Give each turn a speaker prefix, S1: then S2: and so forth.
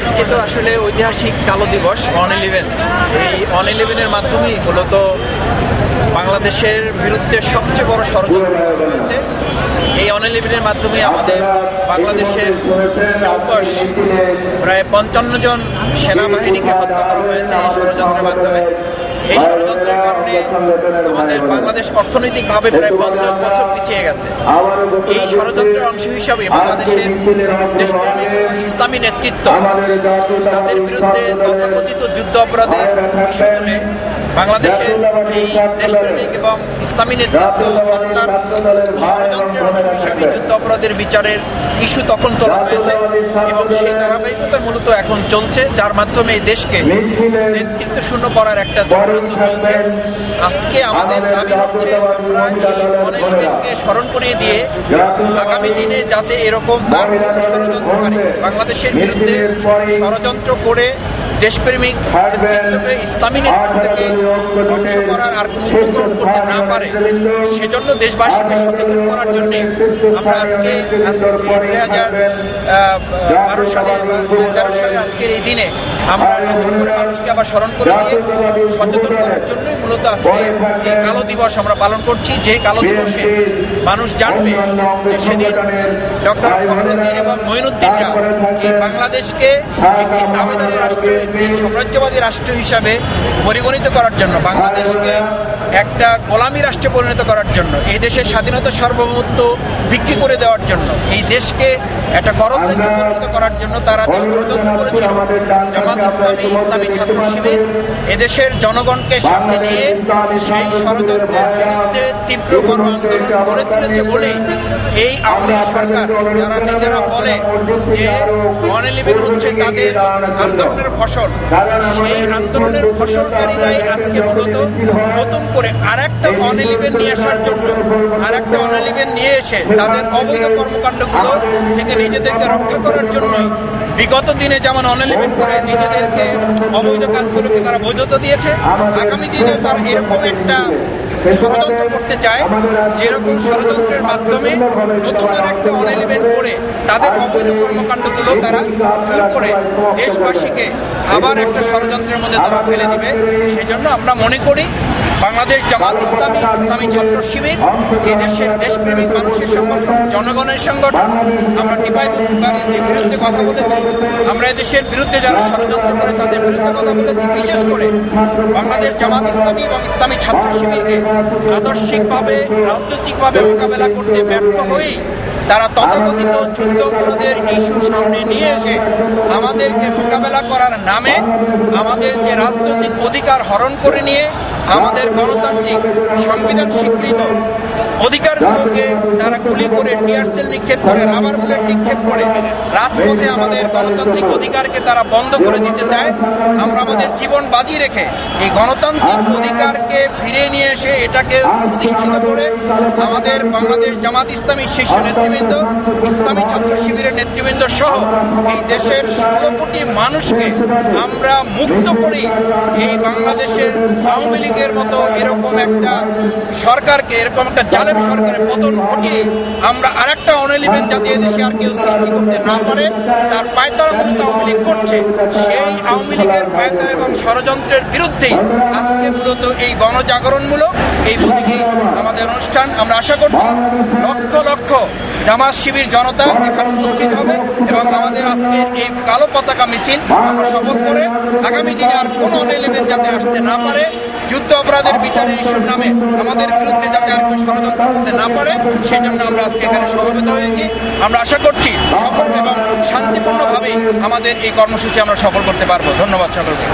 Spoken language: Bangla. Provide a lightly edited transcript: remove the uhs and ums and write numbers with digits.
S1: আজকে তো আসলে ঐতিহাসিক কালো দিবস 1/11। এই 1/11-এর মাধ্যমেই মূলত বাংলাদেশের বিরুদ্ধে সবচেয়ে বড় ষড়যন্ত্র করা হয়েছে। এই 1/11-এর মাধ্যমে আমাদের বাংলাদেশের চৌকস প্রায় 55 জন সেনাবাহিনীকে হত্যা করা হয়েছে এই ষড়যন্ত্রের মাধ্যমে। এই ষড়যন্ত্রের কারণে আমাদের বাংলাদেশ অর্থনৈতিকভাবে প্রায় 50 বছর পিছিয়ে গেছে। এই ষড়যন্ত্রের অংশ হিসাবে বাংলাদেশের দেশপ্রেমিক ইসলামী নেতৃত্ব তাদের বিরুদ্ধে তথাকথিত যুদ্ধ অপরাধের ইস্যু তুলে বাংলাদেশের এই দেশপ্রেমিক এবং ইসলামী নেতৃত্ব হত্যার ষড়যন্ত্রের অংশ হিসাবে যুদ্ধ অপরাধের বিচারের ইস্যু তখন তোলা হয়েছে এবং সেই ধারাবাহিকতা মূলত এখন চলছে, যার মাধ্যমে এই দেশকে নেতৃত্ব শূন্য করার একটা চক্রান্ত চলছে। আজকে আমাদের দাবি হচ্ছে আমরা এই 1/11-কে স্মরণ করিয়ে দিয়ে আগামী দিনে যাতে এরকম আর কোন ষড়যন্ত্রকারী বাংলাদেশের বিরুদ্ধে ষড়যন্ত্র করে দেশপ্রেমিক নেতৃত্বকে ইসলামী নেতৃত্বকে ধ্বংস করার আর কোনো উদ্যোগ গ্রহণ করতে না পারে, সেজন্য দেশবাসীকে সচেতন করার জন্য আমরা আজকে 2012 সালে বা 2013 সালে আজকের এই দিনে আমরা নতুন করে মানুষকে আবার স্মরণ করে দিয়ে সচেতন করার জন্যই মূলত আজকে এই কালো দিবস আমরা পালন করছি। যে কালো দিবসে মানুষ জানবে যে সেদিন ডক্টর ফখরুদ্দিন এবং মঈনুদ্দিনরা এই বাংলাদেশকে একটি দাবিদারি রাষ্ট্র, একটি সাম্রাজ্যবাদী রাষ্ট্র হিসাবে পরিগণিত করার জন্য, বাংলাদেশকে একটা গোলামী রাষ্ট্রে পরিণত করার জন্য, এই দেশের স্বাধীনতা সার্বভৌমত্ব বিক্রি করে দেওয়ার জন্য, এই দেশকে একটা গণতন্ত্রে পরিণত করার জন্য তারা যে ষড়যন্ত্র করেছিল জামাত ইসলামী, ইসলামী ছাত্র শিবির এদেশের জনগণকে সাথে নিয়ে সেই ষড়যন্ত্রের বিরুদ্ধে তীব্র গণ আন্দোলন গড়ে তুলেছে বলেই এই আওয়ামী লীগ সরকার, যারা নিজেরা বলে যে 1/11 হচ্ছে তাদের আন্দোলনের ফসল, সেই আন্দোলনের ফসলকারীরাই আজকে মূলত নতুন করে আরেকটা 1/11 নিয়ে আসার জন্য, আরেকটা 1/11 নিয়ে এসে তাদের অবৈধ কর্মকাণ্ডগুলো থেকে নিজেদেরকে রক্ষা করার জন্যই বিগত দিনে যেমন 1/11 করে নিজেদেরকে অবৈধ কাজগুলোকে তারা বৈধতা দিয়েছে, আগামী দিনে তারা এরকম একটা ষড়যন্ত্র করতে চায়, যেরকম ষড়যন্ত্রের মাধ্যমে নতুন আর একটা 1/11 করে তাদের অবৈধ কর্মকাণ্ডগুলো তারা দূর করে দেশবাসীকে আবার একটা ষড়যন্ত্রের মধ্যে তারা ফেলে দিবে। সেজন্য আমরা মনে করি বাংলাদেশ জামাত ইসলামী, ইসলামী ছাত্র শিবির এই দেশের দেশপ্রেমিক মানুষের সংগঠন, জনগণের সংগঠন। আমরা টিপাইমুখবাসীদের বিরুদ্ধে কথা বলেছি, আমরা এদেশের বিরুদ্ধে যারা ষড়যন্ত্র করে তাদের বিরুদ্ধে কথা বলেছি। বিশেষ করে বাংলাদেশ জামাত ইসলামী এবং ইসলামী ছাত্র শিবিরকে আদর্শিকভাবে, রাজনৈতিকভাবে মোকাবেলা করতে ব্যর্থ হয়েই তারা তথাকথিত যুদ্ধ অপরাধের ইস্যু সামনে নিয়ে এসে আমাদেরকে মোকাবেলা করার নামে আমাদের যে রাজনৈতিক অধিকার হরণ করে নিয়ে আমাদের গণতান্ত্রিক সংবিধান স্বীকৃত অধিকারগুলোকে তারা গুলি করে, টিয়ার সেল নিক্ষেপ করে, রাবার বুলেট নিক্ষেপ করে রাজপথে আমাদের গণতান্ত্রিক অধিকারকে তারা বন্ধ করে দিতে চায়। আমরা আমাদের জীবন বাজি রেখে এই গণতান্ত্রিক অধিকারকে ফিরিয়ে নিয়ে এসে এটাকে প্রতিষ্ঠিত করে আমাদের বাংলাদেশ জামাত ইসলামী শীর্ষ নেতৃবৃন্দ, ইসলামী ছাত্র শিবিরের নেতৃবৃন্দ সহ এই দেশের 16 কোটি মানুষকে আমরা মুক্ত করি এই বাংলাদেশের আওয়ামী লীগের মতো এরকম একটা সরকারকে, এরকম একটা জালেম সরকারের পতন ঘটিয়ে আমরা আরেকটা 1/11 যাতে এদেশে আর কেউ সৃষ্টি করতে না পারে তার পায়তারা মূলত আওয়ামী লীগ করছে। সেই আওয়ামী লীগের পায়তারা এবং ষড়যন্ত্রের বিরুদ্ধে আজকে মূলত এই গণজাগরণমূলক এই প্রতীকী আমাদের অনুষ্ঠান। আমরা আশা করছি লক্ষ লক্ষ জামাত শিবির জনতা এখানে উপস্থিত হবে এবং আমাদের আজকের এই কালো পতাকা মিছিল আমরা সফল করে আগামী দিনে আর কোনো 1/11 যাতে আসতে না পারে, যুদ্ধ অপরাধের বিচারের ইস্যুর নামে আমাদের বিরুদ্ধে যাতে আর কেউ ষড়যন্ত্র করতে না পারে, সেই জন্য আমরা আজকে এখানে সমবেত হয়েছি। আমরা আশা করছি সফল এবং শান্তিপূর্ণভাবে আমাদের এই কর্মসূচি আমরা সফল করতে পারবো। ধন্যবাদ সকলকে।